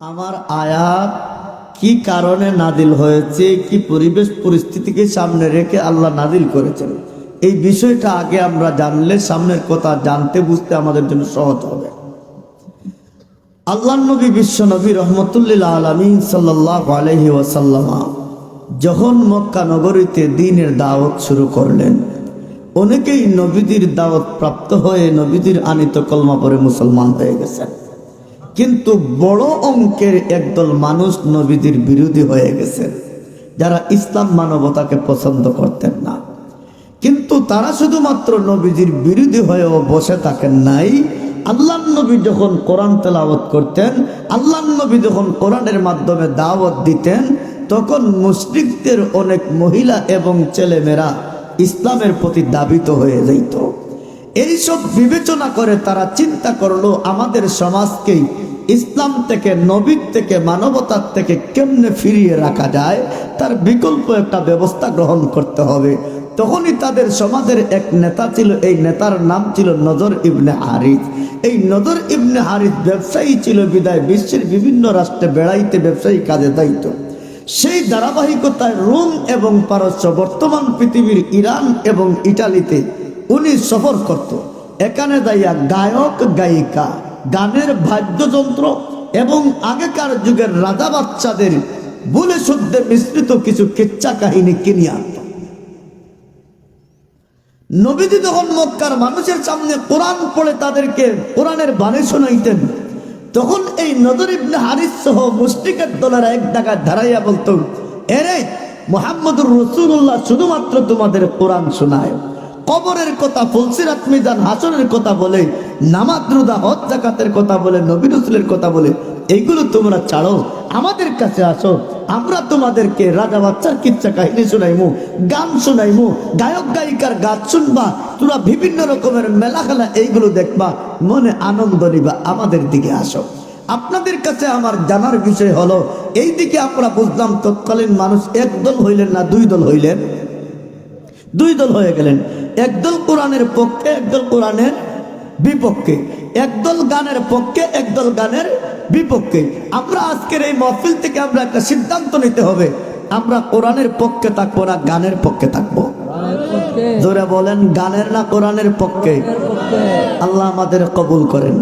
আমার আয়াত কি কারণে নাদিল হয়েছে, কি পরিবেশ পরিস্থিতিকে সামনে রেখে আল্লাহ নাদিল করেছেন, এই বিষয়টা আগে আমরা জানলে সামনের কথা জানতে বুঝতে আমাদের জন্য সহজ হবে। আল্লাহ নবী বিশ্ব নবী রহমতুল্লিল আলামিন সাল্লাল্লাহু আলাইহি ওয়াসাল্লাম যখন মক্কা নগরীতে দ্বীনের দাওয়াত শুরু করলেন, অনেকেই নবীদের দাওয়াত প্রাপ্ত হয়ে নবীদের আনিত কলমা পড়ে মুসলমান হয়ে গেছেন, কিন্তু বড় অঙ্কের একদল মানুষ নবীদের বিরোধী হয়ে গেছেন, যারা ইসলাম মানবতাকে পছন্দ করতেন না। কিন্তু তারা শুধুমাত্র নবীজির বিরোধী হয়েও বসে থাকেন নাই। আল্লাহ নবী যখন কোরআন তেলাওয়াত করতেন, আল্লাহ নবী যখন কোরআনের মাধ্যমে দাওয়াত দিতেন, তখন মুশরিকদের অনেক মহিলা এবং ছেলেমেয়েরা ইসলামের প্রতি দাবিত হয়ে যাইত। এইসব বিবেচনা করে তারা চিন্তা করলো, আমাদের সমাজকেই ইসলাম থেকে, নবীর থেকে, মানবতার থেকে কেমনে ফিরিয়ে রাখা যায়, তার বিকল্প একটা ব্যবস্থা গ্রহণ করতে হবে। তখনই তাদের সমাজের এক নেতা ছিল, এই নেতার নাম ছিল নজর ইবনে হারিস। এই নজর ইবনে হারিস ব্যবসায়ী ছিল বিদায় বিশ্বের বিভিন্ন রাষ্ট্রে বেড়াইতে, ব্যবসায়ী কাজে দায়িত্ব। সেই ধারাবাহিকতায় রোম এবং পারস্য, বর্তমান পৃথিবীর ইরান এবং ইটালিতে উনি সফর করত। এখানে যাইয়া গায়ক গায়িকা, গানের বাদ্যযন্ত্র এবং আগেকার যুগের রাজা বাচ্চাদের বলে শুদ্ধে মিশ্রিত কিছু কিচ্ছা কাহিনী কিনে আনত। নবীজি যখন মক্কার মানুষের সামনে কোরআন পড়ে তাদেরকে কোরআনের বাণী শোনাইতেন, তখন এই নজর ইবনে হারিস সহ মুশরিকের দলেরা এক জায়গায় দাঁড়াইয়া বলতো, এরে মুহাম্মদুর রাসূলুল্লাহ শুধুমাত্র তোমাদের কোরআন শোনায়, কবরের কথা, ফুলসিরাত, মিজান, হাসরের কথা বলে, নামাজ, রোজা, হজ, যাকাতের কথা বলে, নবী রাসূলের কথা বলে, এইগুলো তোমরা ছাড়ো, আমাদের কাছে আসো, আমরা তোমাদেরকে রাজা বাচ্চার কিচ্ছা কাহিনী শোনাইমু, গান শোনাইমু, গায়ক গায়িকার গান শুনবা, তোমরা বিভিন্ন রকমের মেলা খেলা এইগুলো দেখবা, মনে আনন্দ নিবা, আমাদের দিকে আসো। আপনাদের কাছে আমার জানার বিষয় হলো, এই দিকে আমরা বুঝলাম তৎকালীন মানুষ একদল হইলেন না, দুই দল হইলেন, দুই দল হয়ে গেলেন। একদল কোরআনের পক্ষে, একদল কোরআনের বিপক্ষে, একদল গানের পক্ষে, একদল গানের বিপক্ষে। আমরা আজকের এই মাহফিল থেকে আমরা একটা সিদ্ধান্ত নিতে হবে, আমরা কোরআনের পক্ষে থাকবো না গানের পক্ষে থাকবো। জোরে বলেন, গানের না কোরআনের পক্ষে? আল্লাহ আমাদের কবুল করেন।